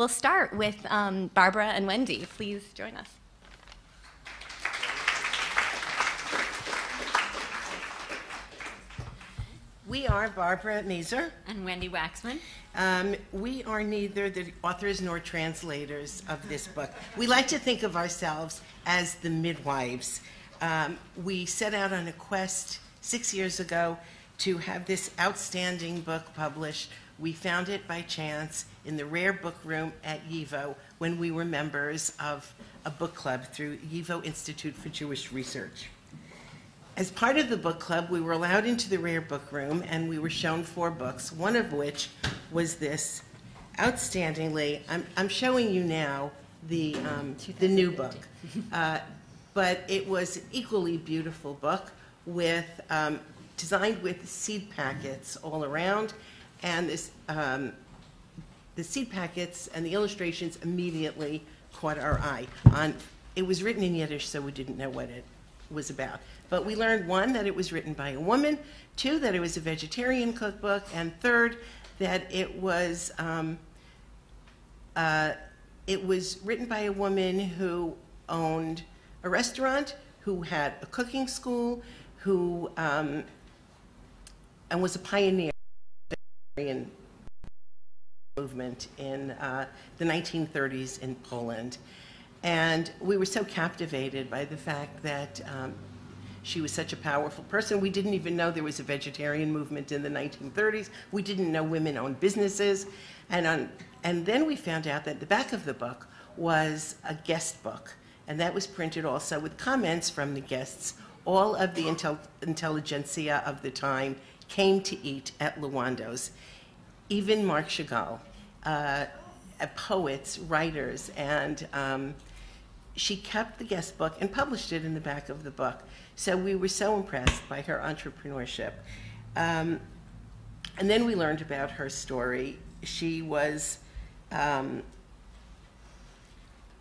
We'll start with Barbara and Wendy. Please join us. We are Barbara Mazur. And Wendy Waxman. We are neither the authors nor translators of this book. We like to think of ourselves as the midwives. We set out on a quest 6 years ago to have this outstanding book published. We found it by chance in the rare book room at YIVO when we were members of a book club through YIVO Institute for Jewish Research. As part of the book club, we were allowed into the rare book room and we were shown 4 books, one of which was this outstandingly, I'm showing you now the new book, but it was an equally beautiful book with, designed with seed packets all around, and this, the seed packets and the illustrations immediately caught our eye. It was written in Yiddish, so we didn't know what it was about. But we learned, 1, that it was written by a woman, 2, that it was a vegetarian cookbook, and 3rd, that it was written by a woman who owned a restaurant, who had a cooking school, who and was a pioneer of the vegetarian movement in the 1930s in Poland. And we were so captivated by the fact that she was such a powerful person. We didn't even know there was a vegetarian movement in the 1930s. We didn't know women owned businesses. And then we found out that the back of the book was a guest book. And that was printed also with comments from the guests. All of the intelligentsia of the time came to eat at Lawando's. Even Marc Chagall, poets, writers, and she kept the guest book and published it in the back of the book. So we were so impressed by her entrepreneurship. And then we learned about her story. She was,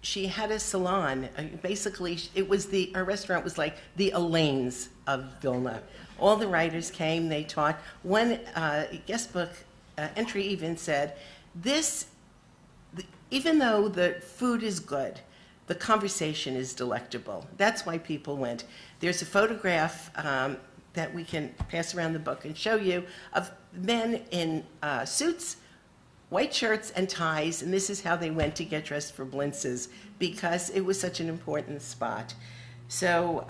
she had a salon. Basically, it was her restaurant was like the Elaine's of Vilna. All the writers came, they taught. One guest book entry even said, even though the food is good, the conversation is delectable. That's why people went. There's a photograph that we can pass around the book and show you of men in suits, white shirts, and ties, and this is how they went to get dressed for blintzes because it was such an important spot. So,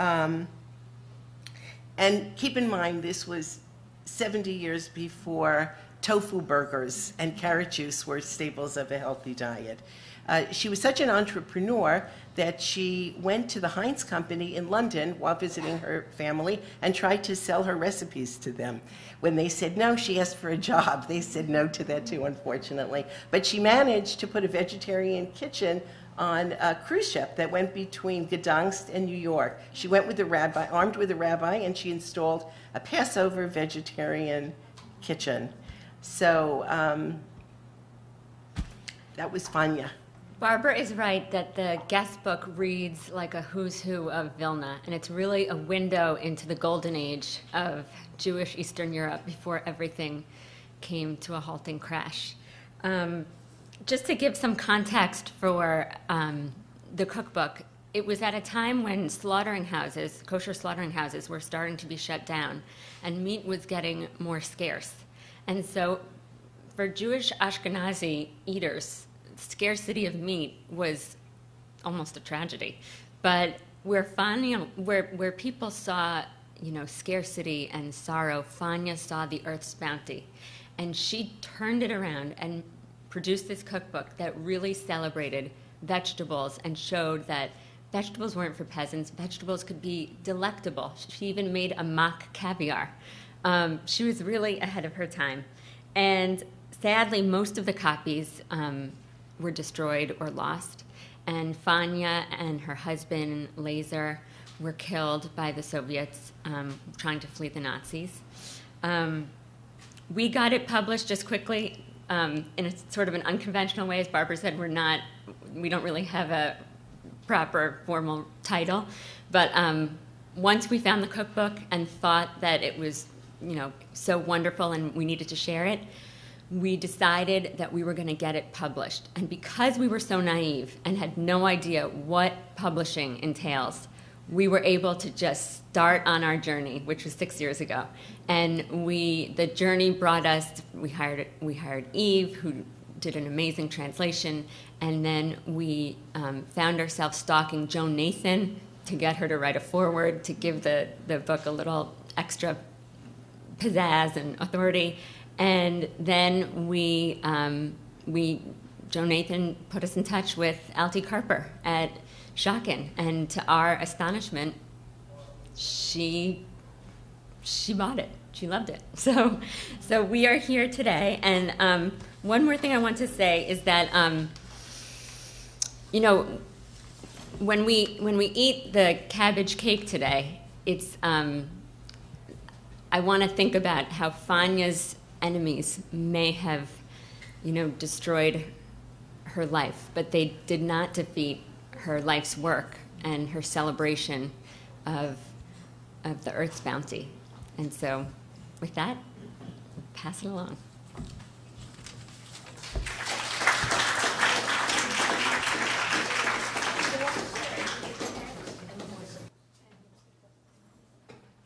and keep in mind, this was 70 years before tofu burgers and carrot juice were staples of a healthy diet. She was such an entrepreneur that she went to the Heinz Company in London while visiting her family and tried to sell her recipes to them. When they said no, she asked for a job. They said no to that too, unfortunately. But she managed to put a vegetarian kitchen on a cruise ship that went between Gdansk and New York. She went with a rabbi, armed with a rabbi, and she installed a Passover vegetarian kitchen. So that was Fania. Barbara is right that the guest book reads like a who's who of Vilna, and it's really a window into the golden age of Jewish Eastern Europe before everything came to a halting crash. Just to give some context for the cookbook, it was at a time when slaughtering houses, kosher slaughtering houses, were starting to be shut down, and meat was getting more scarce. And so for Jewish Ashkenazi eaters, scarcity of meat was almost a tragedy. But where people saw, scarcity and sorrow, Fania saw the earth's bounty. And she turned it around and produced this cookbook that really celebrated vegetables and showed that vegetables weren't for peasants. Vegetables could be delectable. She even made a mock caviar. She was really ahead of her time. And sadly, most of the copies were destroyed or lost. And Fania and her husband, Lazar, were killed by the Soviets trying to flee the Nazis. We got it published just quickly in a sort of an unconventional way. As Barbara said, we don't really have a proper formal title. But once we found the cookbook and thought that it was so wonderful and we needed to share it, we decided that we were going to get it published. And because we were so naive and had no idea what publishing entails, we were able to just start on our journey, which was 6 years ago. And the journey brought us, we hired Eve, who did an amazing translation, and then we found ourselves stalking Joan Nathan to get her to write a foreword, to give the book a little extra pizzazz and authority. And then Joan Nathan put us in touch with Alti Karper at Schocken, and to our astonishment, she bought it. She loved it. So we are here today. And one more thing I want to say is that when we eat the cabbage cake today, it's I want to think about how Fanya's enemies may have destroyed her life, but they did not defeat her life's work and her celebration of the earth's bounty. And so with that, pass it along.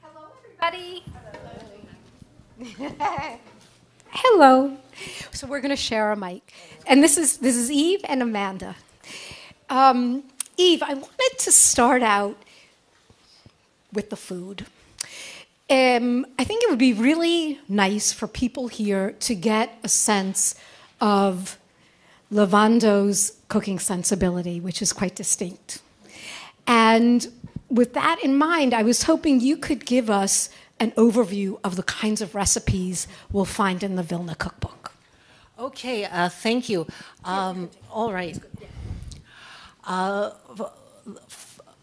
Hello, everybody. Hello. So we're going to share a mic. And this is Eve and Amanda. Eve, I wanted to start out with the food. I think it would be really nice for people here to get a sense of Lavando's cooking sensibility, which is quite distinct. And with that in mind, I was hoping you could give us an overview of the kinds of recipes we'll find in the Vilna Cookbook. Okay, thank you. All right.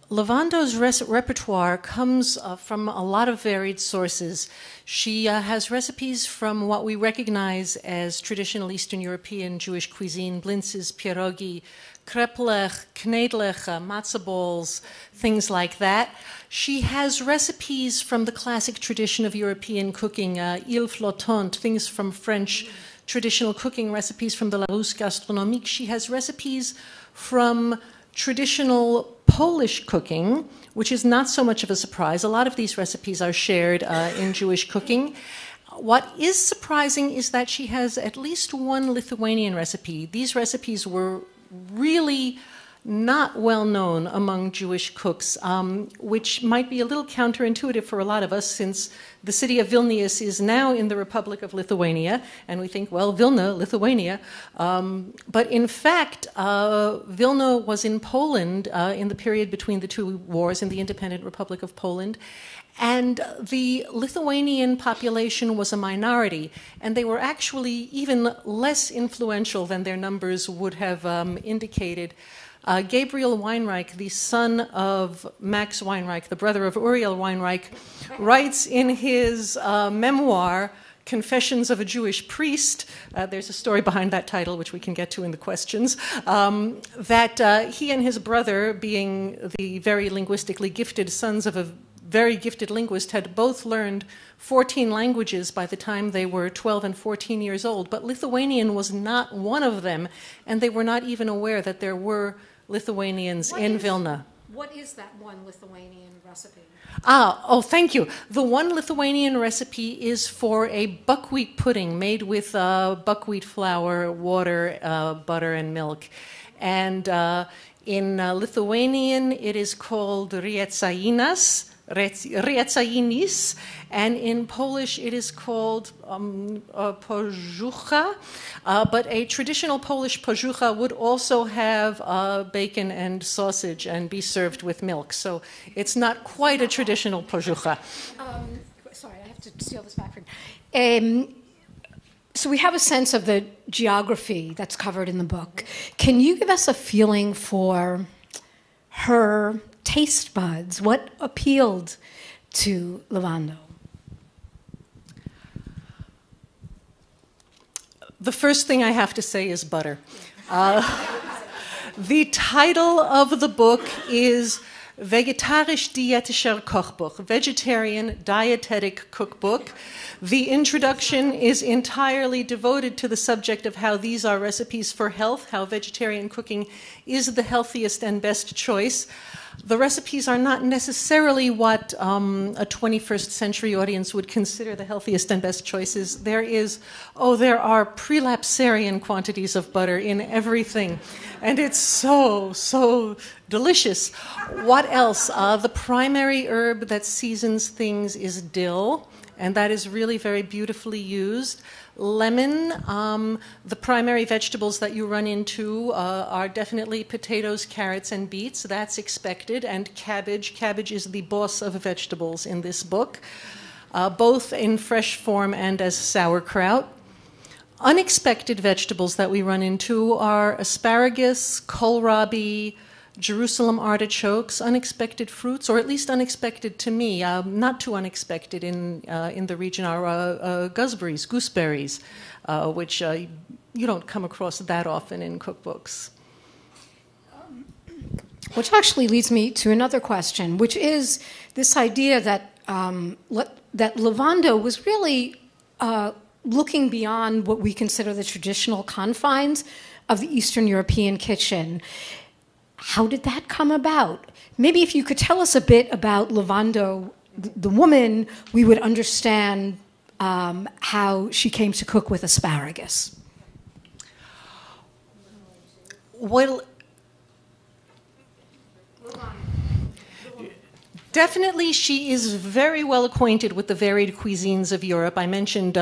Lavando's repertoire comes from a lot of varied sources. She has recipes from what we recognize as traditional Eastern European Jewish cuisine: blintzes, pierogi, kreplech, knedlech, matzah balls, things like that. She has recipes from the classic tradition of European cooking, île flottante, things from French traditional cooking, recipes from the Larousse gastronomique. She has recipes from traditional Polish cooking, which is not so much of a surprise. A lot of these recipes are shared in Jewish cooking. What is surprising is that she has at least one Lithuanian recipe. These recipes were really not well known among Jewish cooks, which might be a little counterintuitive for a lot of us, since the city of Vilnius is now in the Republic of Lithuania, and we think, well, Vilna, Lithuania. But in fact, Vilna was in Poland in the period between the two wars, in the independent Republic of Poland. And the Lithuanian population was a minority, and they were actually even less influential than their numbers would have indicated. Gabriel Weinreich, the son of Max Weinreich, the brother of Uriel Weinreich, writes in his memoir, Confessions of a Jewish Priest, there's a story behind that title, which we can get to in the questions, that he and his brother, being the very linguistically gifted sons of a very gifted linguist, had both learned 14 languages by the time they were 12 and 14 years old. But Lithuanian was not one of them, and they were not even aware that there were Lithuanians in Vilna. What is that one Lithuanian recipe? Thank you. The one Lithuanian recipe is for a buckwheat pudding made with buckwheat flour, water, butter, and milk. And in Lithuanian, it is called riecainas, and in Polish it is called pożucha, but a traditional Polish pożucha would also have bacon and sausage and be served with milk, so it's not quite a traditional pożucha. Sorry, I have to steal this back from so we have a sense of the geography that's covered in the book. Can you give us a feeling for her taste buds? What appealed to Lavando? The first thing I have to say is butter. The title of the book is Vegetarisch-Dietetischer Kochbuch, Vegetarian Dietetic Cookbook. The introduction is entirely devoted to the subject of how these are recipes for health, how vegetarian cooking is the healthiest and best choice. The recipes are not necessarily what a 21st century audience would consider the healthiest and best choices. There are prelapsarian quantities of butter in everything. And it's so delicious. What else? The primary herb that seasons things is dill, and that is really very beautifully used. Lemon, the primary vegetables that you run into are definitely potatoes, carrots, and beets. That's expected. And cabbage. Cabbage is the boss of vegetables in this book, both in fresh form and as sauerkraut. Unexpected vegetables that we run into are asparagus, kohlrabi, Jerusalem artichokes, unexpected fruits, or at least unexpected to me, not too unexpected in the region, are gooseberries, which you don't come across that often in cookbooks. Which actually leads me to another question, which is this idea that that Lavando was really looking beyond what we consider the traditional confines of the Eastern European kitchen. How did that come about? Maybe if you could tell us a bit about Lavando, the woman, we would understand how she came to cook with asparagus. Well, definitely she is very well acquainted with the varied cuisines of Europe. I mentioned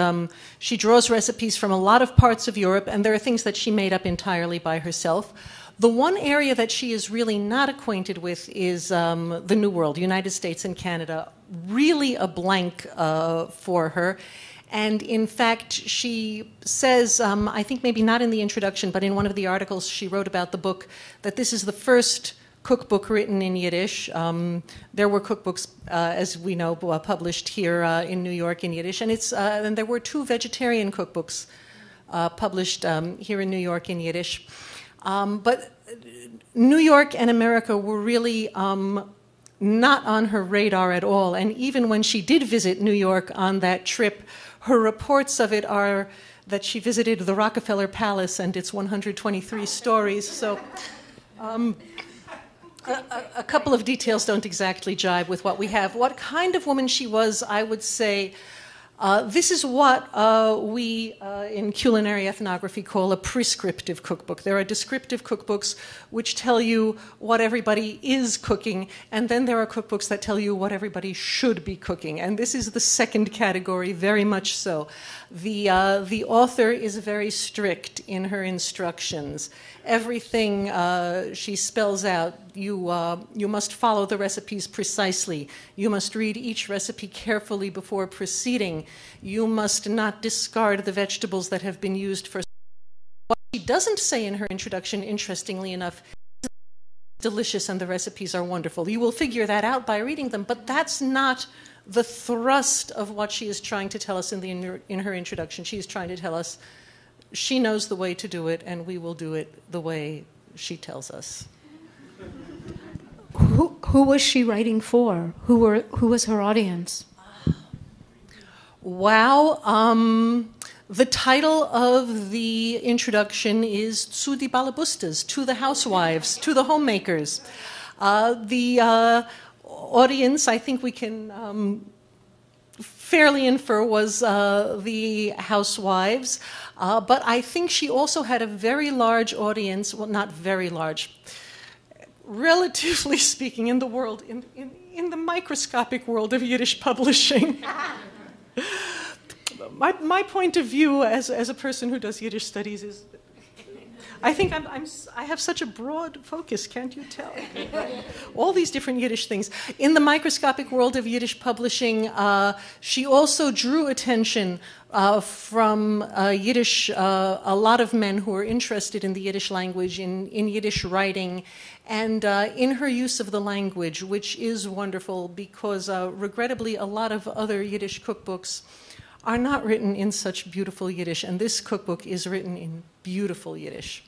she draws recipes from a lot of parts of Europe, and there are things that she made up entirely by herself. The one area that she is really not acquainted with is the New World, United States and Canada, really a blank for her. And in fact, she says, I think maybe not in the introduction, but in one of the articles she wrote about the book, that this is the first cookbook written in Yiddish. There were cookbooks, as we know, published here in New York in Yiddish, and there were 2 vegetarian cookbooks published here in New York in Yiddish. But New York and America were really not on her radar at all. And even when she did visit New York on that trip, her reports of it are that she visited the Rockefeller Palace and its 123 stories. So a couple of details don't exactly jibe with what we have. What kind of woman she was, I would say, this is what we in culinary ethnography call a prescriptive cookbook. There are descriptive cookbooks which tell you what everybody is cooking, and then there are cookbooks that tell you what everybody should be cooking. And this is the second category, very much so. The author is very strict in her instructions. Everything she spells out, you must follow the recipes precisely. You must read each recipe carefully before proceeding. You must not discard the vegetables that have been used for. What she doesn't say in her introduction, interestingly enough, is delicious and the recipes are wonderful. You will figure that out by reading them, but that's not the thrust of what she is trying to tell us in her introduction. She is trying to tell us she knows the way to do it, and we will do it the way she tells us. Who was she writing for? Who was her audience? Wow. The title of the introduction is Zu die Balabustas, to the housewives, to the homemakers. The audience, I think we can fairly infer, was the housewives. But I think she also had a very large audience, well, not very large, relatively speaking, in the world, in the microscopic world of Yiddish publishing. My point of view as a person who does Yiddish studies is, I think I have such a broad focus, can't you tell? All these different Yiddish things. In the microscopic world of Yiddish publishing, she also drew attention from Yiddish, a lot of men who are interested in the Yiddish language, in Yiddish writing, and in her use of the language, which is wonderful because, regrettably, a lot of other Yiddish cookbooks are not written in such beautiful Yiddish, and this cookbook is written in beautiful Yiddish.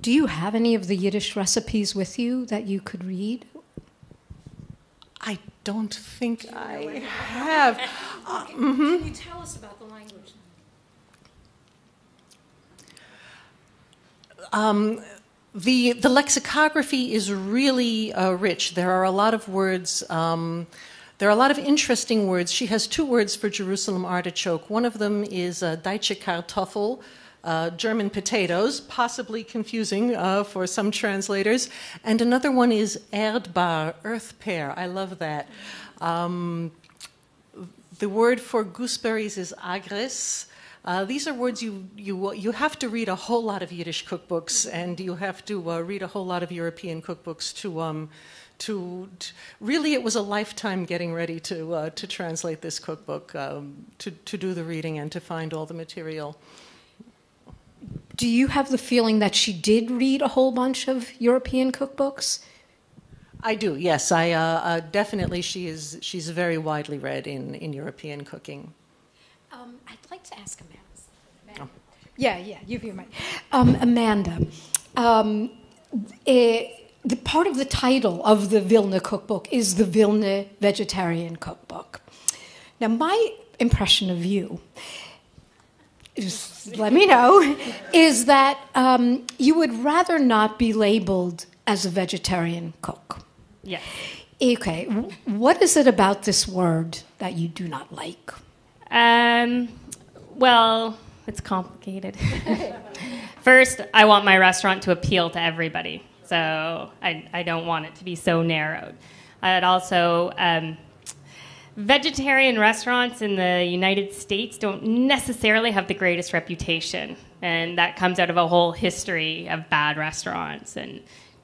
Do you have any of the Yiddish recipes with you that you could read? don't think I have. Can you tell us about the language? The lexicography is really rich. There are a lot of words. There are a lot of interesting words. She has 2 words for Jerusalem artichoke. One of them is Deutsche Kartoffel, German potatoes, possibly confusing for some translators. And another one is Erdbar, earth pear. I love that. The word for gooseberries is agres. These are words you have to read a whole lot of Yiddish cookbooks, and you have to read a whole lot of European cookbooks to really, it was a lifetime getting ready to translate this cookbook, to do the reading and to find all the material. Do you have the feeling that she did read a whole bunch of European cookbooks? I do, yes. I definitely, she's very widely read in European cooking. I'd like to ask Amanda. Yeah, you hear me. Amanda, the part of the title of the Vilna cookbook is the Vilna Vegetarian Cookbook. Now, my impression of you, just let me know, is that you would rather not be labeled as a vegetarian cook. Yes. Okay, what is it about this word that you do not like? Well, it's complicated. First, I want my restaurant to appeal to everybody. So I don't want it to be so narrowed. I'd also, vegetarian restaurants in the United States don't necessarily have the greatest reputation. And that comes out of a whole history of bad restaurants. And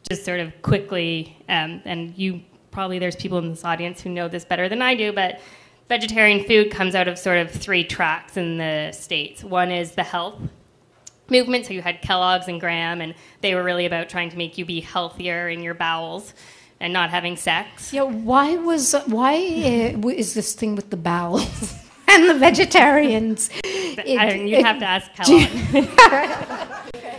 just sort of quickly, and there's people in this audience who know this better than I do, but vegetarian food comes out of sort of 3 tracks in the States. One is the health movement, so you had Kellogg's and Graham, and they were really about trying to make you be healthier in your bowels and not having sex. Yeah, why is this thing with the bowels and the vegetarians? You'd have to ask Kellogg.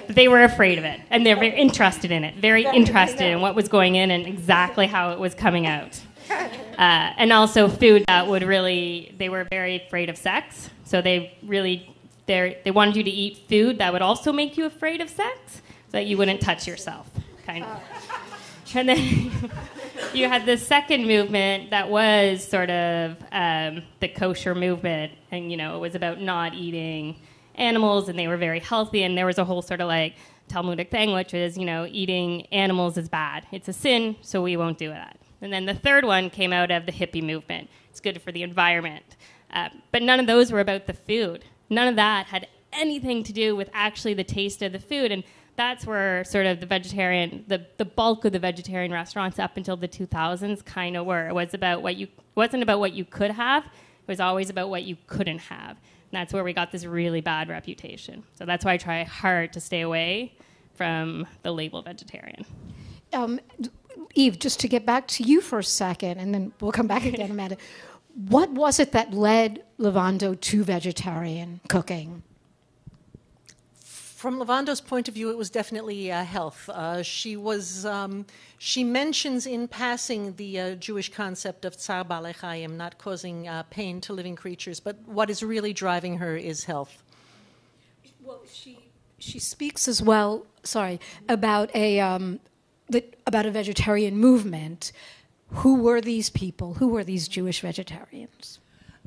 They were afraid of it, and they're very interested in it, very interested in what was going in and exactly how it was coming out. And also food that would really, they were very afraid of sex, so they wanted you to eat food that would also make you afraid of sex, so that you wouldn't touch yourself, kind of. And then you had the second movement that was sort of the kosher movement, and it was about not eating animals, and they were very healthy, and there was a whole sort of like Talmudic thing, which is, eating animals is bad. It's a sin, so we won't do that. And then the third one came out of the hippie movement. It's good for the environment. But none of those were about the food. None of that had anything to do with actually the taste of the food. And that's where sort of the bulk of the vegetarian restaurants up until the 2000s kind of were. It wasn't about what you could have. It was always about what you couldn't have. And that's where we got this really bad reputation. So that's why I try hard to stay away from the label vegetarian. Eve, just to get back to you for a second, and then we'll come back again, Amanda. What was it that led Lavando to vegetarian cooking? From Lavando's point of view, it was definitely health. She mentions in passing the Jewish concept of tsar balei chayim, not causing pain to living creatures, but what is really driving her is health. Well, she speaks as well. About a vegetarian movement. Who were these people? Who were these Jewish vegetarians?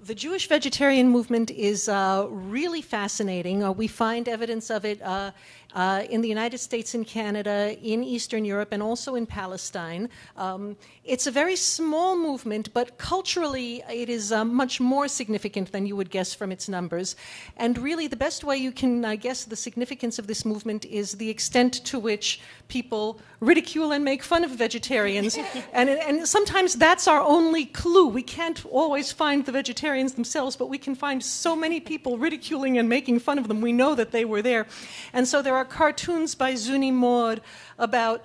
The Jewish vegetarian movement is really fascinating. We find evidence of it in the United States and Canada, in Eastern Europe, and also in Palestine. It's a very small movement, but culturally it is much more significant than you would guess from its numbers. And really the best way you can guess the significance of this movement is the extent to which people ridicule and make fun of vegetarians. and sometimes that's our only clue. We can't always find the vegetarians themselves, but we can find so many people ridiculing and making fun of them. We know that they were there. And so there are cartoons by Zuni Maud about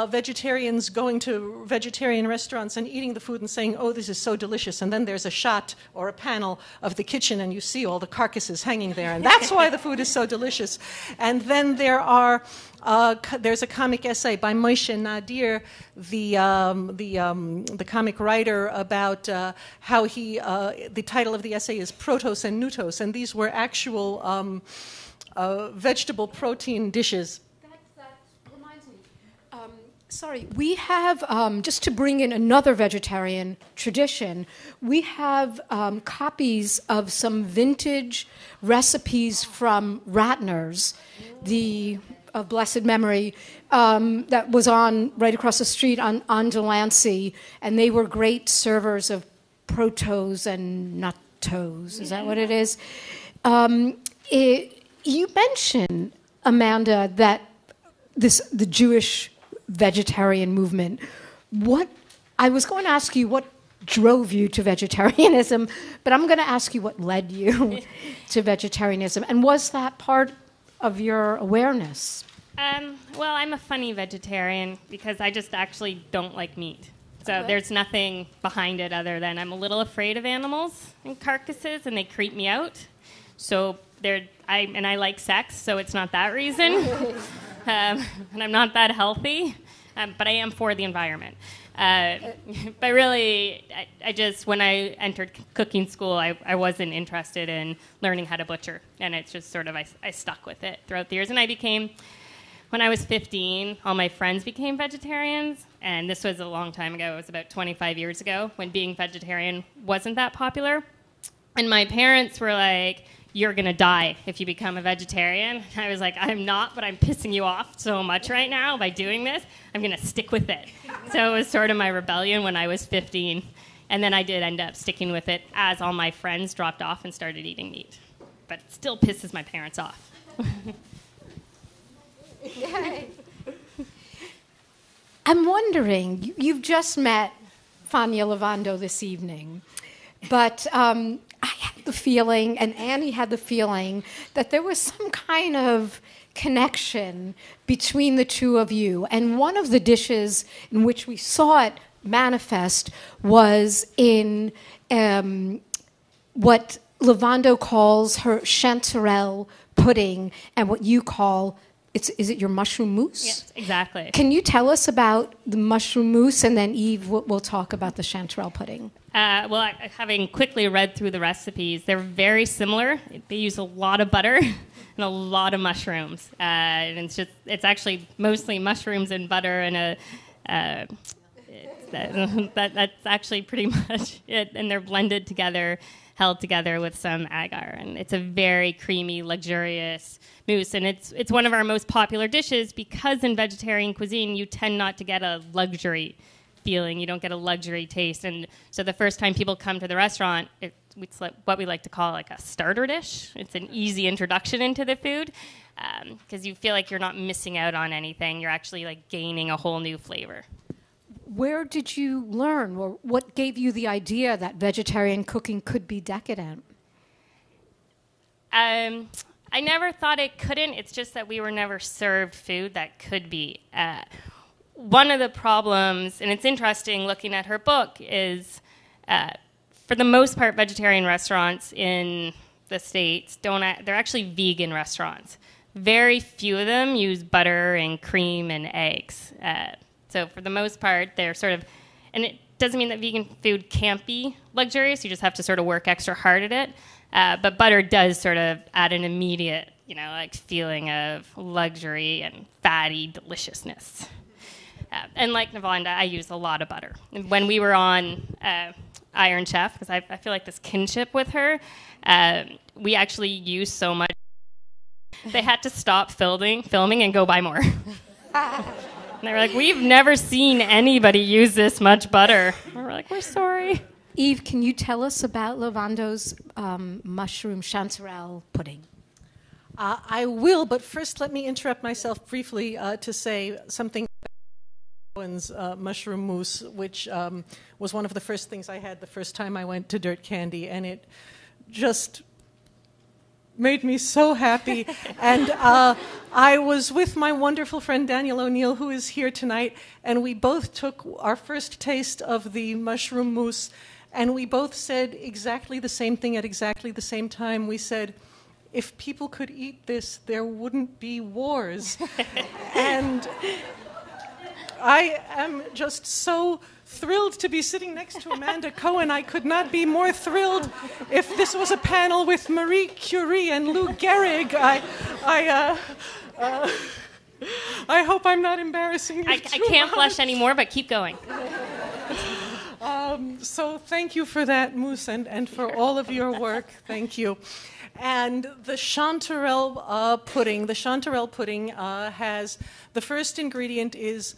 vegetarians going to vegetarian restaurants and eating the food and saying, oh, this is so delicious. And then there's a shot or a panel of the kitchen and you see all the carcasses hanging there. And that's why the food is so delicious. And then there's a comic essay by Moshe Nadir, the comic writer, about how the title of the essay is Protos and Nutos. And these were actual vegetable protein dishes. Sorry, we have, just to bring in another vegetarian tradition, we have copies of some vintage recipes from Ratner's, of blessed memory, that was on right across the street on Delancey, and they were great servers of protos and nuttos. Is that what it is? You mentioned, Amanda, that the Jewish vegetarian movement. I was going to ask you what drove you to vegetarianism, but I'm going to ask you what led you to vegetarianism. And was that part of your awareness? Well, I'm a funny vegetarian because I just actually don't like meat. So there's nothing behind it other than I'm a little afraid of animals and carcasses, and they creep me out. So I like sex, so it's not that reason. And I'm not that healthy, but I am for the environment. But really, I just, when I entered cooking school, I wasn't interested in learning how to butcher. And it's just sort of, I stuck with it throughout the years. And when I was 15, all my friends became vegetarians. And this was a long time ago. It was about 25 years ago when being vegetarian wasn't that popular. And my parents were like, you're going to die if you become a vegetarian. I was like, I'm not, but I'm pissing you off so much right now by doing this. I'm going to stick with it. So it was sort of my rebellion when I was 15. And then I did end up sticking with it as all my friends dropped off and started eating meat. But it still pisses my parents off. I'm wondering, you've just met Fania Lavando this evening, but I had the feeling, and Annie had the feeling, that there was some kind of connection between the two of you. And one of the dishes in which we saw it manifest was in what Lavando calls her chanterelle pudding, and what you call, is it your mushroom mousse? Yes, exactly. Can you tell us about the mushroom mousse, and then Eve will talk about the chanterelle pudding? Well, having quickly read through the recipes, they're very similar. They use a lot of butter and a lot of mushrooms. And it's actually mostly mushrooms and butter and that's actually pretty much it. And they're blended together, held together with some agar. And it's a very creamy, luxurious mousse. And it's one of our most popular dishes because in vegetarian cuisine, you tend not to get a luxury feeling. You don't get a luxury taste. And so the first time people come to the restaurant, it's like what we like to call like a starter dish. It's an easy introduction into the food because you feel like you're not missing out on anything. You're actually like gaining a whole new flavor. Where did you learn, or what gave you the idea that vegetarian cooking could be decadent? I never thought it couldn't. It's just that we were never served food that could be. One of the problems, and it's interesting looking at her book, is for the most part, vegetarian restaurants in the States they're actually vegan restaurants. Very few of them use butter and cream and eggs. So for the most part, they're sort of, and it doesn't mean that vegan food can't be luxurious. You just have to sort of work extra hard at it. But butter does sort of add an immediate, feeling of luxury and fatty deliciousness. And like Navanda, I use a lot of butter. When we were on Iron Chef, because I feel like this kinship with her, we actually used so much. They had to stop filming and go buy more. And they were like, we've never seen anybody use this much butter. And we're like, we're sorry. Eve, can you tell us about Lavando's mushroom chanterelle pudding? I will, but first let me interrupt myself briefly to say something about Cohen's mushroom mousse, which was one of the first things I had the first time I went to Dirt Candy, and it just made me so happy. And I was with my wonderful friend Daniel ONeill, who is here tonight, and we both took our first taste of the mushroom mousse, and we both said exactly the same thing at exactly the same time. We said, if people could eat this, there wouldn't be wars. And I am just so thrilled to be sitting next to Amanda Cohen. I could not be more thrilled if this was a panel with Marie Curie and Lou Gehrig. I hope I'm not embarrassing you. I can't blush anymore, but keep going. So thank you for that, Moose, and for all of your work. Thank you. And the chanterelle pudding. The chanterelle pudding has, the first ingredient is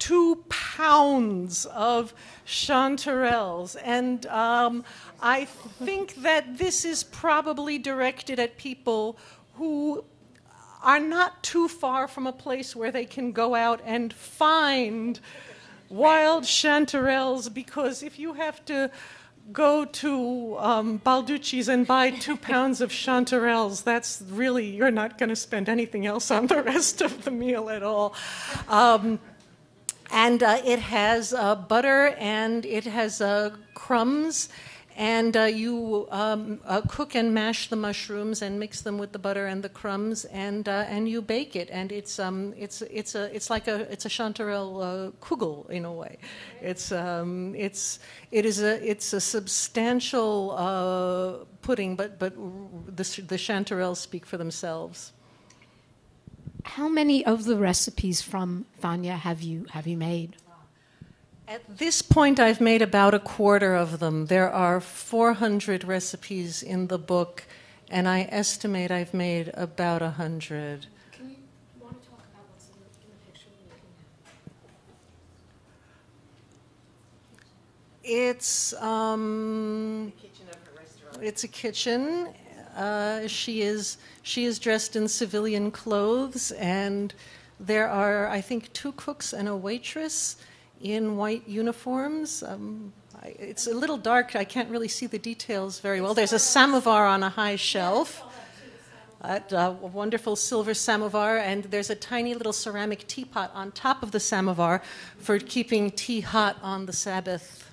2 pounds of chanterelles. And I think that this is probably directed at people who are not too far from a place where they can go out and find wild chanterelles, because if you have to go to Balducci's and buy 2 pounds of chanterelles, that's really, you're not going to spend anything else on the rest of the meal at all. And it has butter, and it has crumbs, and you cook and mash the mushrooms and mix them with the butter and the crumbs, and you bake it, and it's like a chanterelle Kugel in a way. It's a substantial pudding, but the chanterelles speak for themselves. How many of the recipes from Vanya have you made? At this point, I've made about a quarter of them. There are 400 recipes in the book, and I estimate I've made about 100. Can you want to talk about what's in the picture we're looking at? It's The kitchen of her restaurant. it's a kitchen. She is dressed in civilian clothes, and there are, I think, 2 cooks and a waitress in white uniforms. It's a little dark. I can't really see the details very well. There's a samovar on a high shelf, a wonderful silver samovar, and there's a tiny little ceramic teapot on top of the samovar for keeping tea hot on the Sabbath.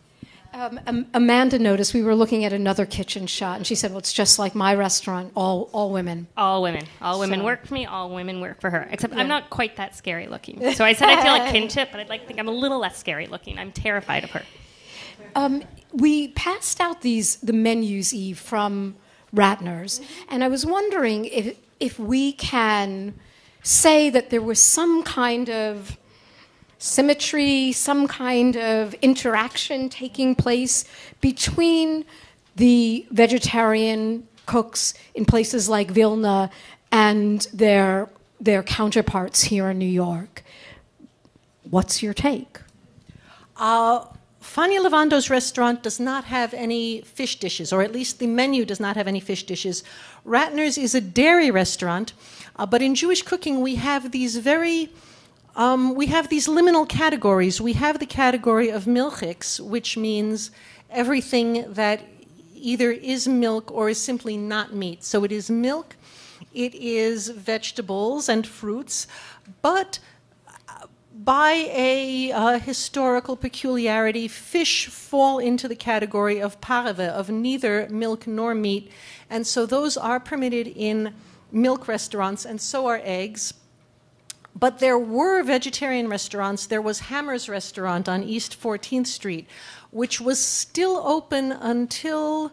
Amanda noticed we were looking at another kitchen shot, and she said, well, it's just like my restaurant, all women. All women. All women work for me, all women work for her. Except I'm not quite that scary looking. So I said I feel like kinship, but I'd like to think I'm a little less scary looking. I'm terrified of her. We passed out the menus, Eve, from Ratner's, and I was wondering if we can say that there was some kind of symmetry, some kind of interaction taking place between the vegetarian cooks in places like Vilna and their counterparts here in New York. What's your take? Fania Lavando's restaurant does not have any fish dishes, or at least the menu does not have any fish dishes. Ratner's is a dairy restaurant, but in Jewish cooking we have these liminal categories. We have the category of milchiks, which means everything that either is milk or is simply not meat. So it is milk, it is vegetables and fruits, but by a historical peculiarity, fish fall into the category of pareve, of neither milk nor meat, and so those are permitted in milk restaurants, and so are eggs. But there were vegetarian restaurants. There was Hammer's Restaurant on East 14th Street, which was still open until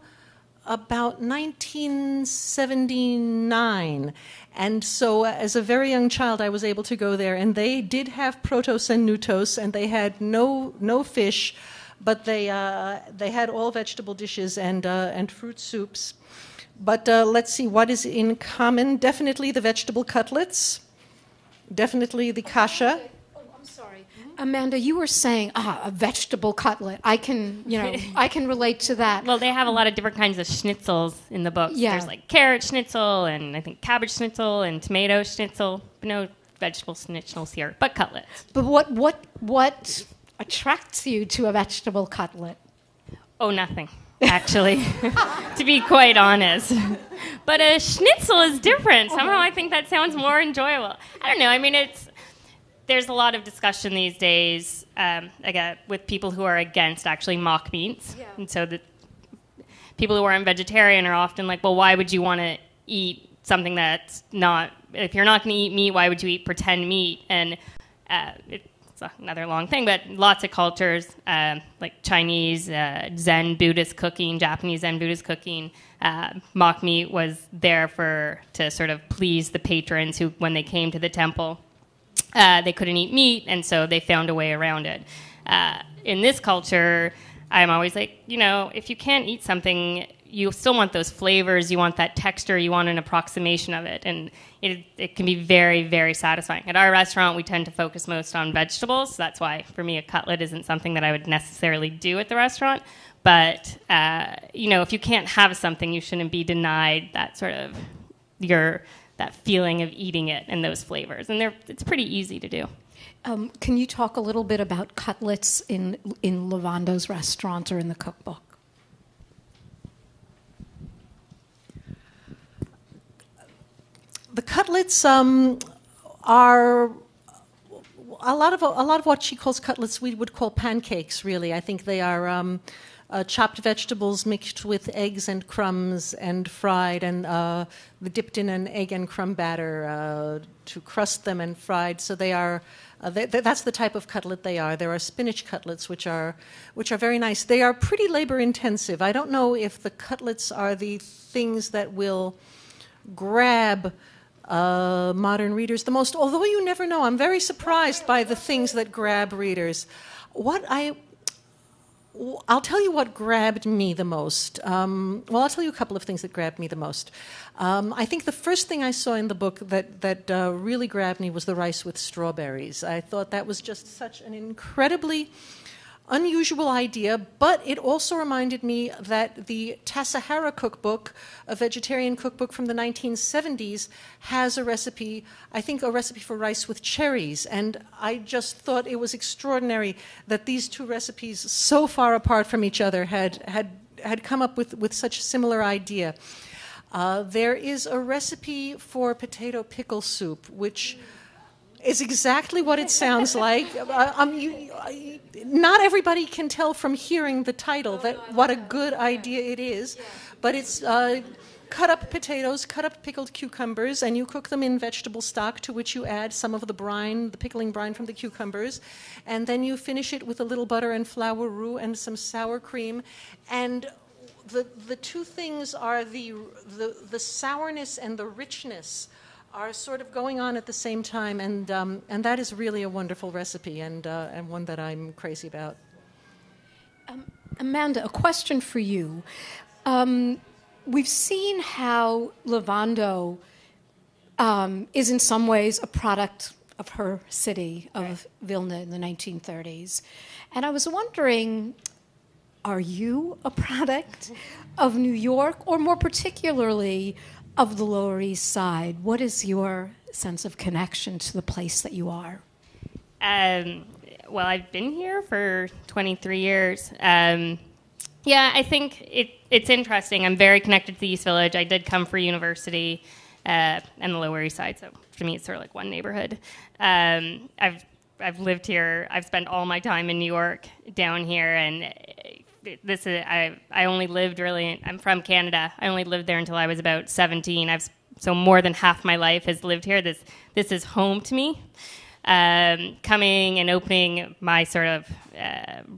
about 1979. And so as a very young child, I was able to go there. And they did have protos and nutos, and they had no fish, but they had all vegetable dishes and fruit soups. But let's see, what is in common? Definitely the vegetable cutlets. Definitely the kasha. Oh, I'm sorry. Amanda, you were saying, a vegetable cutlet. I can relate to that. Well, they have a lot of different kinds of schnitzels in the book. Yeah. There's like carrot schnitzel and I think cabbage schnitzel and tomato schnitzel. But no vegetable schnitzels here, but cutlets. But what attracts you to a vegetable cutlet? Oh, nothing. actually, to be quite honest. But a schnitzel is different. Somehow I think that sounds more enjoyable. I don't know. I mean, there's a lot of discussion these days again, with people who are against actually mock meats. Yeah. And so the people who aren't vegetarian are often like, well, why would you want to eat something that's not, if you're not going to eat meat, why would you eat pretend meat? And it's another long thing, but lots of cultures, like Chinese, Zen Buddhist cooking, Japanese Zen Buddhist cooking, mock meat was there to sort of please the patrons who, when they came to the temple, they couldn't eat meat, and so they found a way around it. In this culture, I'm always like, if you can't eat something, you still want those flavors, you want that texture, you want an approximation of it, and it can be very, very satisfying. At our restaurant, we tend to focus most on vegetables, so that's why, for me, a cutlet isn't something that I would necessarily do at the restaurant. But, if you can't have something, you shouldn't be denied that sort of that feeling of eating it and those flavors. And it's pretty easy to do. Can you talk a little bit about cutlets in Lavando's restaurant or in the cookbook? The cutlets are a lot of what she calls cutlets we would call pancakes, really. I think they are chopped vegetables mixed with eggs and crumbs and fried and dipped in an egg and crumb batter to crust them and fried. So they are. That's the type of cutlet they are. There are spinach cutlets, which are very nice. They are pretty labor intensive. I don't know if the cutlets are the things that will grab modern readers the most, although you never know. I'm very surprised by the things that grab readers. I'll tell you what grabbed me the most. I'll tell you a couple of things that grabbed me the most. I think the first thing I saw in the book that really grabbed me was the rice with strawberries. I thought that was just such an incredibly unusual idea, but it also reminded me that the Tassajara cookbook, a vegetarian cookbook from the 1970s, has a recipe for rice with cherries. And I just thought it was extraordinary that these two recipes, so far apart from each other, had come up with such a similar idea. There is a recipe for potato pickle soup, which is exactly what it sounds like. Not everybody can tell from hearing the title what a good idea it is, but it's cut up potatoes, cut up pickled cucumbers, and you cook them in vegetable stock, to which you add some of the brine, the pickling brine from the cucumbers, and then you finish it with a little butter and flour roux and some sour cream. And the two things are the sourness and the richness are sort of going on at the same time, and that is really a wonderful recipe and one that I'm crazy about. Amanda, a question for you. We've seen how Lavando is in some ways a product of her city, of Vilna in the 1930s. And I was wondering, are you a product of New York, or more particularly of the Lower East Side? What is your sense of connection to the place that you are? Well, I've been here for 23 years. I think it's interesting. I'm very connected to the East Village. I did come for university and the Lower East Side, so to me it's sort of like one neighborhood. I've lived here. I've spent all my time in New York down here, and I only lived I'm from Canada. I only lived there until I was about 17. So more than half my life has lived here. This is home to me. Coming and opening my sort of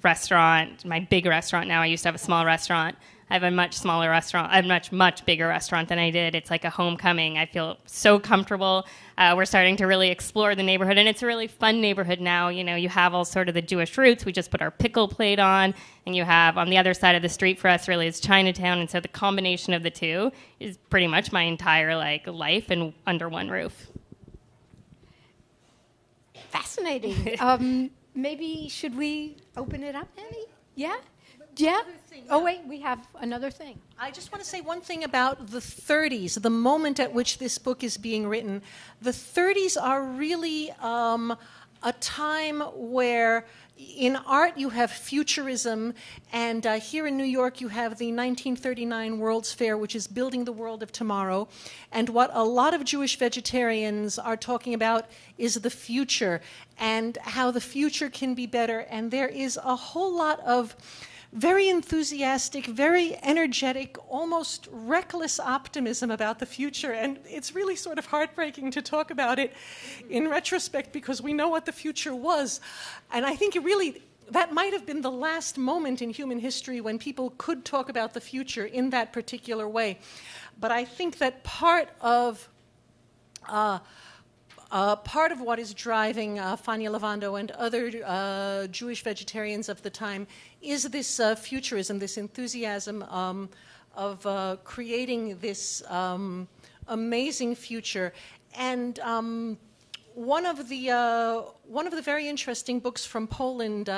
restaurant, my big restaurant now. I used to have a small restaurant. I have a much smaller restaurant. I have a much bigger restaurant than I did. It's like a homecoming. I feel so comfortable. We're starting to really explore the neighborhood, and it's a really fun neighborhood now. You have all sort of the Jewish roots. We just put our pickle plate on, and you have on the other side of the street for us really is Chinatown, and so the combination of the two is pretty much my entire life and under one roof. Fascinating. Maybe should we open it up, Annie? Yeah? Yeah? Oh, wait, we have another thing. I just want to say one thing about the 30s, the moment at which this book is being written. The 30s are really a time where in art you have futurism, and here in New York you have the 1939 World's Fair, which is building the world of tomorrow. And what a lot of Jewish vegetarians are talking about is the future and how the future can be better. And there is a whole lot of very enthusiastic, very energetic, almost reckless optimism about the future. And it's really sort of heartbreaking to talk about it in retrospect because we know what the future was. And I think that might have been the last moment in human history when people could talk about the future in that particular way. But I think that part of what is driving Fania Lavando and other Jewish vegetarians of the time is this futurism, this enthusiasm of creating this amazing future. And one of the very interesting books from Poland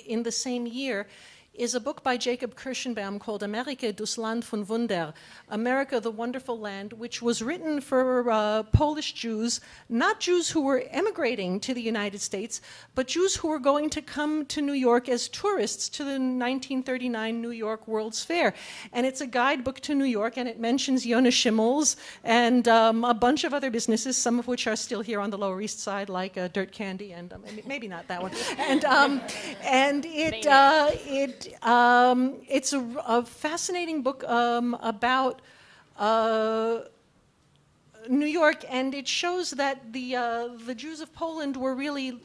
in the same year is a book by Jacob Kirschenbaum called Amerika, das Land von Wunder, America, the Wonderful Land, which was written for Polish Jews, not Jews who were emigrating to the United States, but Jews who were going to come to New York as tourists to the 1939 New York World's Fair. And it's a guidebook to New York, and it mentions Yonah Schimmel's and a bunch of other businesses, some of which are still here on the Lower East Side, like Dirt Candy, and maybe not that one. And it's a fascinating book about New York, and it shows that the Jews of Poland were really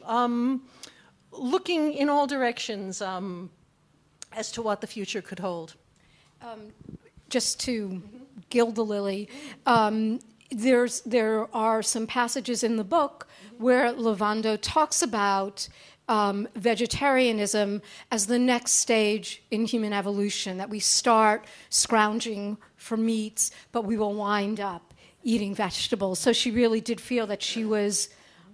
looking in all directions as to what the future could hold. Just to gild the lily, there are some passages in the book where Lavando talks about vegetarianism as the next stage in human evolution, that we start scrounging for meats, but we will wind up eating vegetables. So she really did feel that she was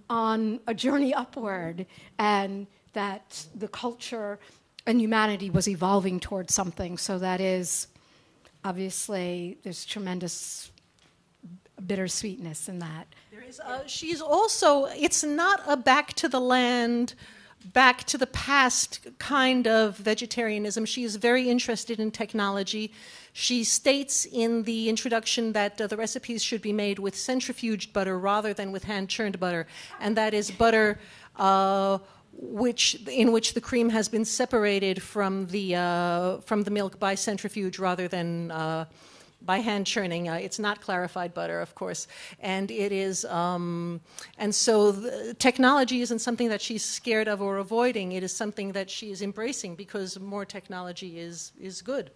on a journey upward and that the culture and humanity was evolving towards something. So that is, obviously, there's tremendous bittersweetness in that. There is. She's also, it's not a back to the land, back to the past kind of vegetarianism. She is very interested in technology. She states in the introduction that the recipes should be made with centrifuged butter rather than with hand-churned butter, and that is butter in which the cream has been separated from the milk by centrifuge rather than by hand churning. It's not clarified butter, of course, and it is. And so, technology isn't something that she's scared of or avoiding. It is something that she is embracing because more technology is good.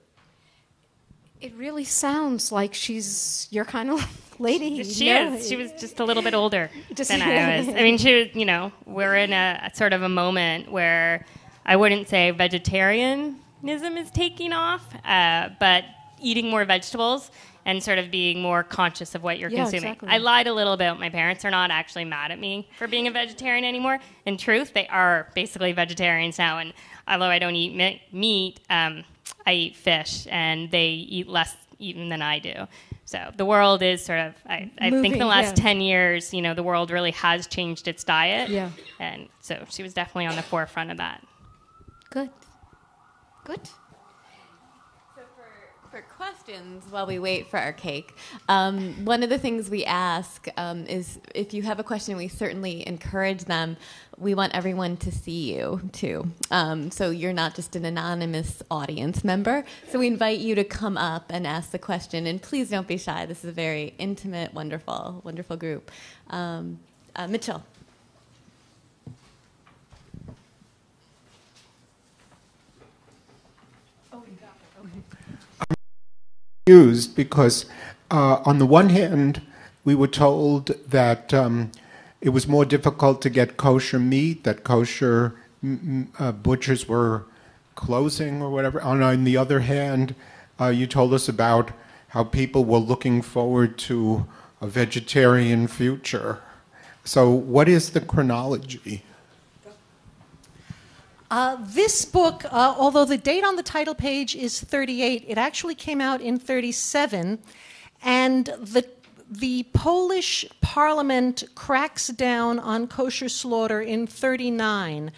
It really sounds like she's your kind of lady. She is. She was just a little bit older than I was. I mean, she was, we're in a sort of a moment where I wouldn't say vegetarianism is taking off, but eating more vegetables and sort of being more conscious of what you're consuming. Exactly. I lied a little bit. My parents are not actually mad at me for being a vegetarian anymore. In truth, they are basically vegetarians now, and although I don't eat meat, I eat fish, and they eat less even than I do. So the world is sort of, I think in the last 10 years, the world really has changed its diet. Yeah. And so she was definitely on the forefront of that. Good. For questions while we wait for our cake, one of the things we ask is if you have a question, we certainly encourage them. We want everyone to see you, too. So you're not just an anonymous audience member. So we invite you to come up and ask the question. And please don't be shy. This is a very intimate, wonderful, wonderful group. Mitchell. Used because on the one hand we were told that it was more difficult to get kosher meat, that kosher butchers were closing or whatever. On the other hand, you told us about how people were looking forward to a vegetarian future. So what is the chronology? This book, although the date on the title page is 38, it actually came out in 37, and the Polish parliament cracks down on kosher slaughter in 1939.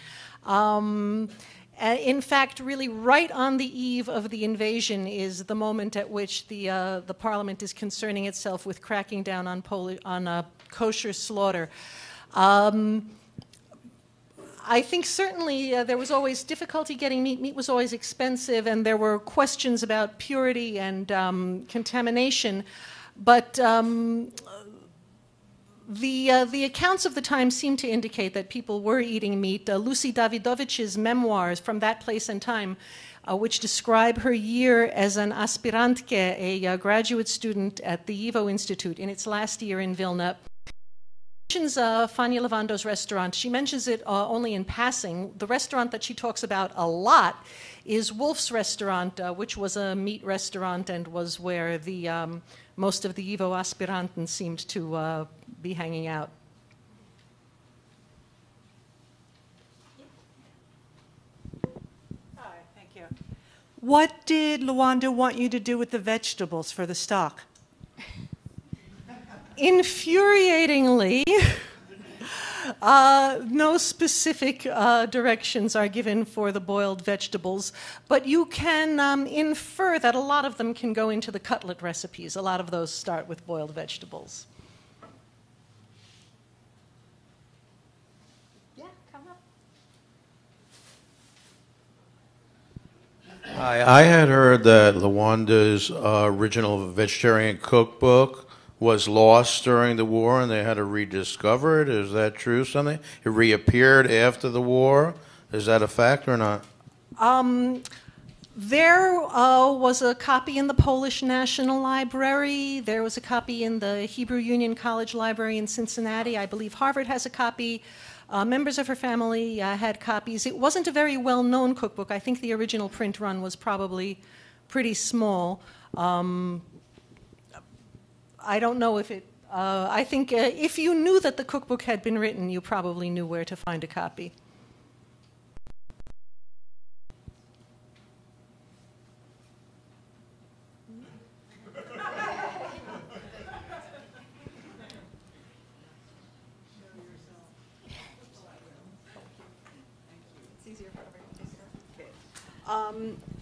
In fact, really right on the eve of the invasion is the moment at which the parliament is concerning itself with cracking down on kosher slaughter. I think certainly there was always difficulty getting meat. Meat was always expensive, and there were questions about purity and contamination. But the accounts of the time seem to indicate that people were eating meat. Lucy Dawidowicz's memoirs from that place and time, which describe her year as an aspirantke, a graduate student at the YIVO Institute in its last year in Vilna, mentions Fania Lavando's restaurant. She mentions it only in passing. The restaurant that she talks about a lot is Wolf's Restaurant, which was a meat restaurant and was where the most of the YIVO aspiranten seemed to be hanging out. Hi, thank you. What did Lewando want you to do with the vegetables for the stock? Infuriatingly, no specific directions are given for the boiled vegetables, but you can infer that a lot of them can go into the cutlet recipes. A lot of those start with boiled vegetables. Yeah, come up. I had heard that Lewando's original vegetarian cookbook was lost during the war and they had to rediscover it. Is that true? Something? It reappeared after the war? Is that a fact or not? There was a copy in the Polish National Library. There was a copy in the Hebrew Union College Library in Cincinnati. I believe Harvard has a copy. Members of her family had copies. It wasn't a very well-known cookbook. I think the original print run was probably pretty small. I don't know if it, I think if you knew that the cookbook had been written, you probably knew where to find a copy.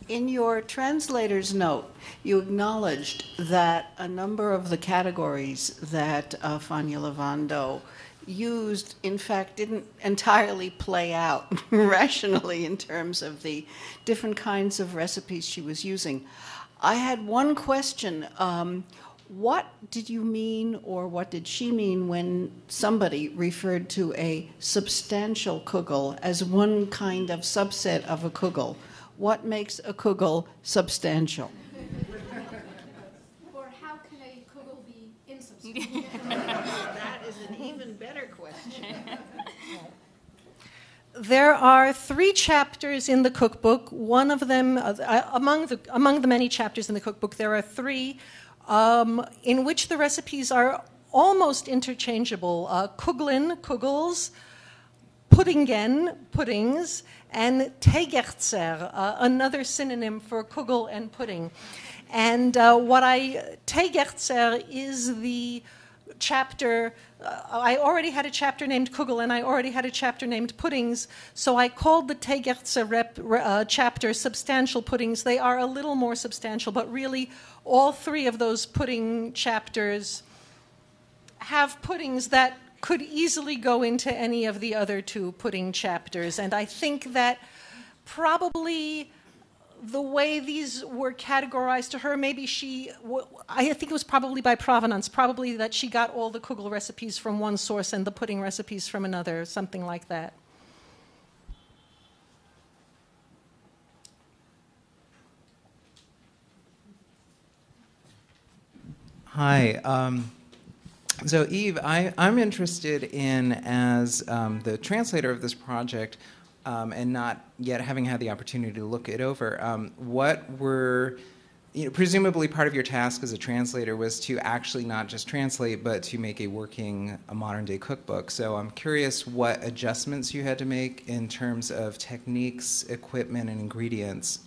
In your translator's note, you acknowledged that a number of the categories that Fania Lavando used, in fact, didn't entirely play out rationally in terms of the different kinds of recipes she was using. I had one question. What did you mean, or what did she mean, when somebody referred to a substantial kugel as one kind of subset of a kugel? What makes a kugel substantial? Or how can a kugel be insubstantial? That is an even better question. There are 3 chapters in the cookbook. One of them, among the many chapters in the cookbook, there are 3 in which the recipes are almost interchangeable. Kugeln, kugels, puddingen, puddings, and tegerzer, another synonym for kugel and pudding. And tegerzer is the chapter, I already had a chapter named Kugel and I already had a chapter named puddings, so I called the tegerzer chapter substantial puddings. They are a little more substantial, but really all 3 of those pudding chapters have puddings that could easily go into any of the other 2 pudding chapters. And I think that probably the way these were categorized to her, maybe I think it was probably by provenance, probably that she got all the kugel recipes from one source and the pudding recipes from another, something like that. Hi. So Eve, I'm interested in, as the translator of this project, and not yet having had the opportunity to look it over, what were, presumably part of your task as a translator was to actually not just translate, but to make a modern-day cookbook. So I'm curious what adjustments you had to make in terms of techniques, equipment, and ingredients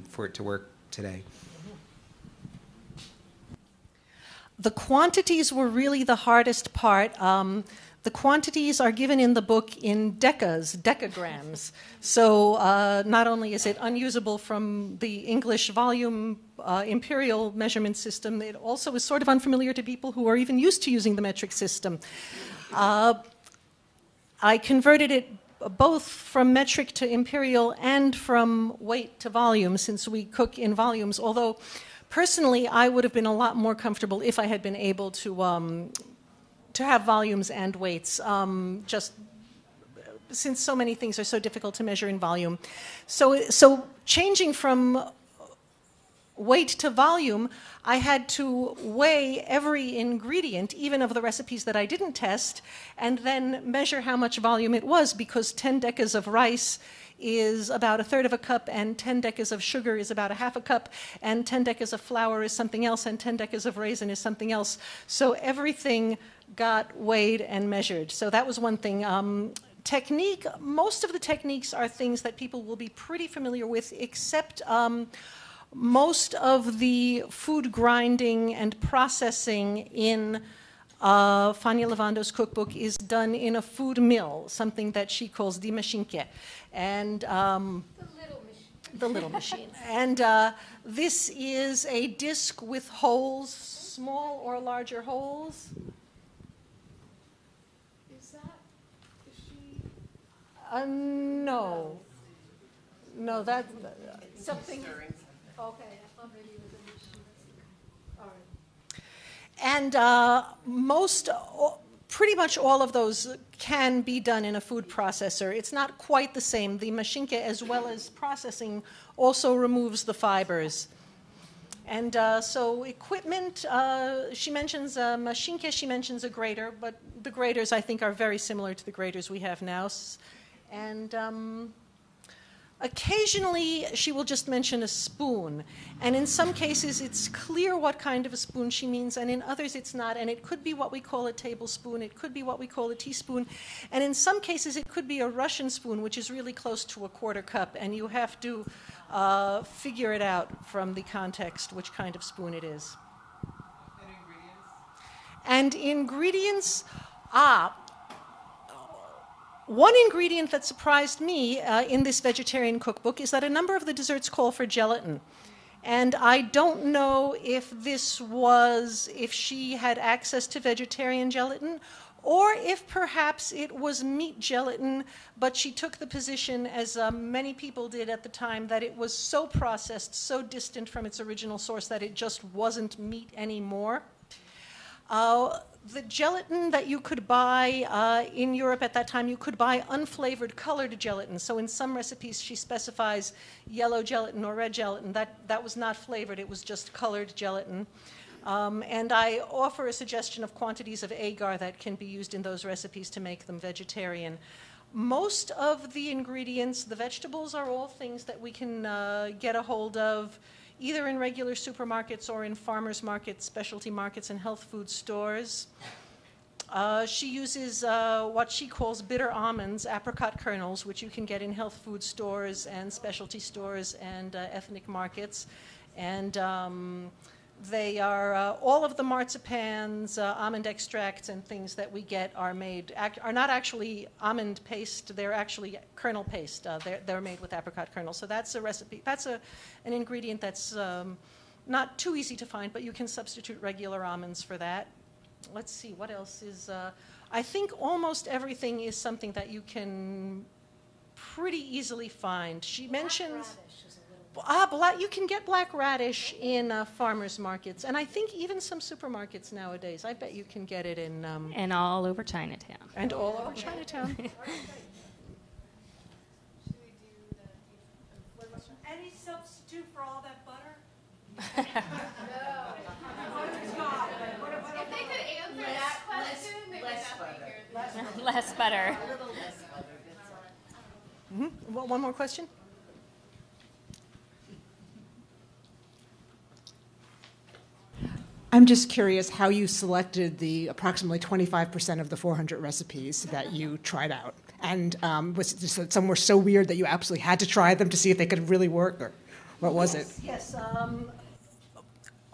for it to work today. The quantities were really the hardest part. The quantities are given in the book in decograms. So not only is it unusable from the English volume imperial measurement system, it also is sort of unfamiliar to people who are even used to using the metric system. I converted it both from metric to imperial and from weight to volume, since we cook in volumes, although personally I would have been a lot more comfortable if I had been able to have volumes and weights, just since so many things are so difficult to measure in volume. So changing from weight to volume, I had to weigh every ingredient, even of the recipes that I didn't test, and then measure how much volume it was, because 10 decas of rice is about 1/3 of a cup, and 10 decas of sugar is about 1/2 a cup, and 10 decas of flour is something else, and 10 decas of raisin is something else. So everything got weighed and measured. So that was one thing. Technique, most of the techniques are things that people will be pretty familiar with, except most of the food grinding and processing in Fania Lavando's cookbook is done in a food mill, something that she calls die Maschinke. And the little machine. And this is a disc with holes, small or larger holes. Is she? No. No, that's something. Okay. All right. And pretty much all of those can be done in a food processor. It's not quite the same. The Maschinke, as well as processing, also removes the fibers. And so equipment, she mentions a Maschinke, she mentions a grater, but the graters, I think, are very similar to the graters we have now. And occasionally, she will just mention a spoon. And in some cases, it's clear what kind of a spoon she means, and in others, it's not. And it could be what we call a tablespoon. It could be what we call a teaspoon. And in some cases, it could be a Russian spoon, which is really close to a 1/4 cup. And you have to figure it out from the context which kind of spoon it is. And ingredients, one ingredient that surprised me in this vegetarian cookbook is that a number of the desserts call for gelatin. And I don't know if if she had access to vegetarian gelatin, or if perhaps it was meat gelatin, but she took the position, as many people did at the time, that it was so processed, so distant from its original source, that it just wasn't meat anymore. The gelatin that you could buy in Europe at that time, you could buy unflavored colored gelatin. So in some recipes, she specifies yellow gelatin or red gelatin. That was not flavored, it was just colored gelatin. And I offer a suggestion of quantities of agar that can be used in those recipes to make them vegetarian. Most of the ingredients, the vegetables, are all things that we can get a hold of either in regular supermarkets or in farmers markets, specialty markets, and health food stores. She uses what she calls bitter almonds, apricot kernels, which you can get in health food stores and specialty stores and ethnic markets. And they are all of the marzipans, almond extracts, and things that we get are not actually almond paste. They're actually kernel paste. They're made with apricot kernels. So that's a recipe. That's an ingredient that's not too easy to find, but you can substitute regular almonds for that. Let's see, what else is... I think almost everything is something that you can pretty easily find. She mentions... you can get black radish in farmers markets, and I think even some supermarkets nowadays. I bet you can get it in... and all over Chinatown. And all over Chinatown. Any substitute for all that butter? If they could answer that question, they would definitely hear this. Less butter. A little less butter, that's all. Mm-hmm. Well, one more question? I'm just curious how you selected the approximately 25% of the 400 recipes that you tried out. And was it just that some were so weird that you absolutely had to try them to see if they could really work, or what was it? Yes.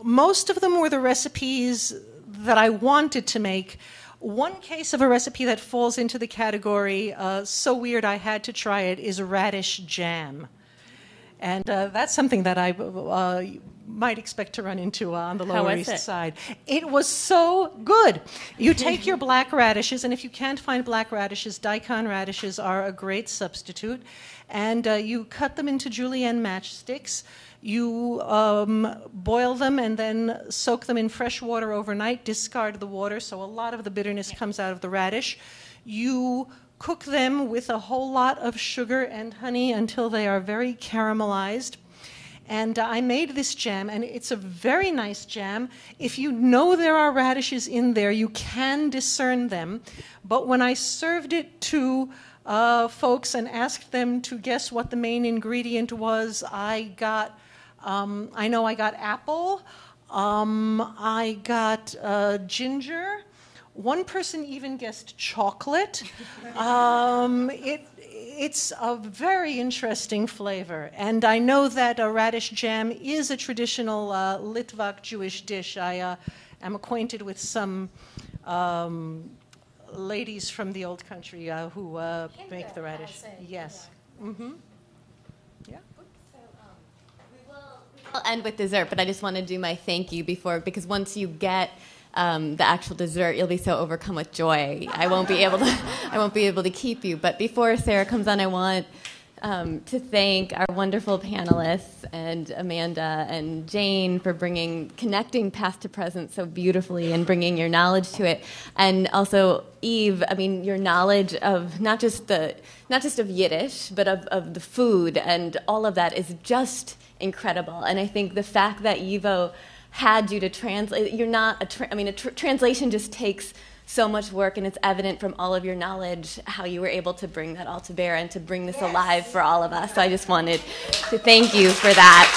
Most of them were the recipes that I wanted to make. One case of a recipe that falls into the category so weird I had to try it is radish jam. And that's something that I might expect to run into on the Lower East Side. It was so good. You take your black radishes, and if you can't find black radishes, daikon radishes are a great substitute. And you cut them into julienne matchsticks. You boil them and then soak them in fresh water overnight, discard the water, so a lot of the bitterness comes out of the radish. You cook them with a whole lot of sugar and honey until they are very caramelized. And I made this jam, and it's a very nice jam. If you know there are radishes in there, you can discern them. But when I served it to folks and asked them to guess what the main ingredient was, I got apple, I got ginger. One person even guessed chocolate. It's a very interesting flavor. And I know that a radish jam is a traditional Litvak Jewish dish. I am acquainted with some ladies from the old country who make the radish. Yes. Mm-hmm. Yeah. I'll end with dessert, but I just want to do my thank you because once you get the actual dessert, you'll be so overcome with joy. I won't be able to keep you. But before Sarah comes on, I want to thank our wonderful panelists and Amanda and Jane for connecting past to present so beautifully and bringing your knowledge to it. And also Eve, I mean, your knowledge of not just of Yiddish, but of the food and all of that is just incredible. And I think the fact that Yivo had you to translate, you're not translation just takes so much work, and it's evident from all of your knowledge how you were able to bring that all to bear and to bring this alive for all of us. So I just wanted to thank you for that.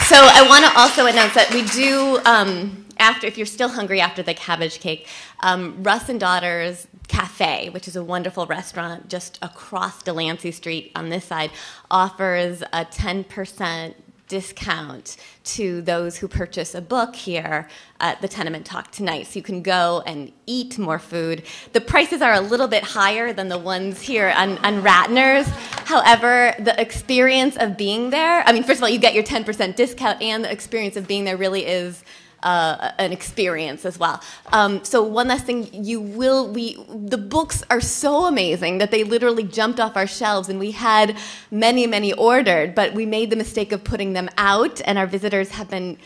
So I want to also announce that we do, if you're still hungry after the cabbage cake, Russ and Daughters Cafe, which is a wonderful restaurant just across Delancey Street on this side, offers a 10% discount to those who purchase a book here at the Tenement Talk tonight. So you can go and eat more food. The prices are a little bit higher than the ones here on Ratner's. However, the experience of being there, first of all, you get your 10% discount, and the experience of being there really is an experience as well. So one last thing, the books are so amazing that they literally jumped off our shelves, and we had many, many ordered, but we made the mistake of putting them out, and our visitors have been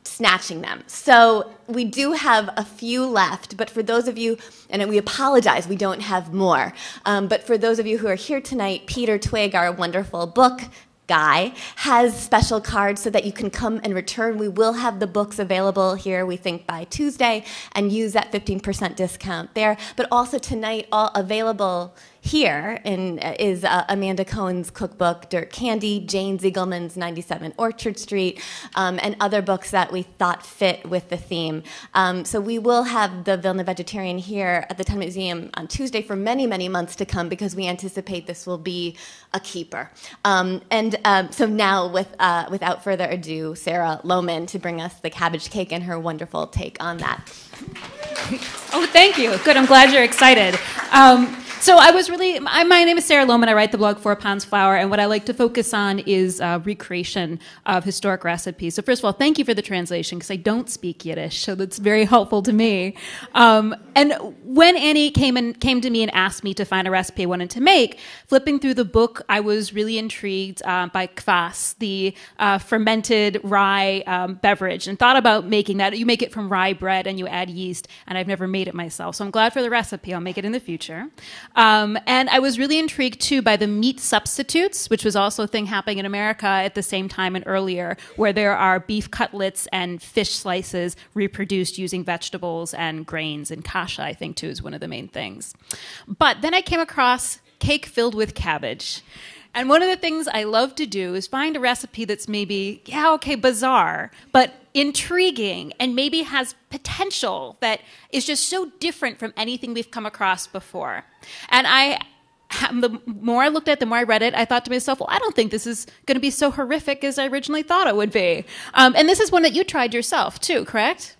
snatching them. So we do have a few left, but for those of you, and we apologize, we don't have more, but for those of you who are here tonight, Peter Twig, our wonderful book guy, has special cards so that you can come and return. We will have the books available here, we think, by Tuesday, and use that 15% discount there. But also tonight, all available here is Amanda Cohen's cookbook, Dirt Candy, Jane Ziegelman's 97 Orchard Street, and other books that we thought fit with the theme. So we will have the Vilna Vegetarian here at the Tenement Museum on Tuesday for many, many months to come, because we anticipate this will be a keeper. So now, without further ado, Sarah Lohman to bring us the cabbage cake and her wonderful take on that. Oh, thank you. Good. I'm glad you're excited. So my name is Sarah Lohman. I write the blog 4 Pounds Flour, and what I like to focus on is recreation of historic recipes. So first of all, thank you for the translation, because I don't speak Yiddish, so that's very helpful to me. And when Annie came to me and asked me to find a recipe I wanted to make, flipping through the book, I was really intrigued by kvass, the fermented rye beverage, and thought about making that. You make it from rye bread and you add yeast, and I've never made it myself, so I'm glad for the recipe. I'll make it in the future. And I was really intrigued, too, by the meat substitutes, which was also a thing happening in America at the same time and earlier, where there are beef cutlets and fish slices reproduced using vegetables and grains, and kasha, I think, too, is one of the main things. But then I came across cake filled with cabbage. And one of the things I love to do is find a recipe that's maybe, bizarre, but intriguing, and maybe has potential that is just so different from anything we've come across before. And I the more I looked at it, the more I read it, I thought to myself, well, I don't think this is going to be so horrific as I originally thought it would be. And this is one that you tried yourself too, correct?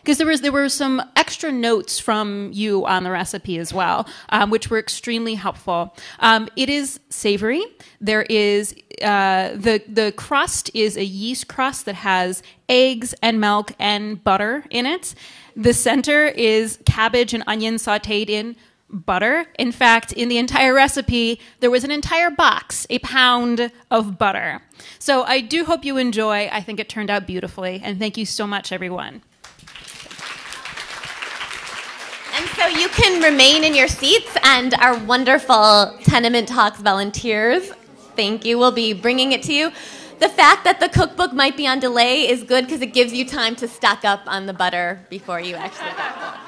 Because there were some extra notes from you on the recipe as well, which were extremely helpful. It is savory. There is the crust is a yeast crust that has eggs and milk and butter in it. The center is cabbage and onion sautéed in butter. In fact, in the entire recipe, there was an entire box, a pound of butter. So I do hope you enjoy. I think it turned out beautifully, and thank you so much, everyone. And so you can remain in your seats, and our wonderful Tenement Talks volunteers, thank you, will be bringing it to you. The fact that the cookbook might be on delay is good because it gives you time to stock up on the butter before you actually get it.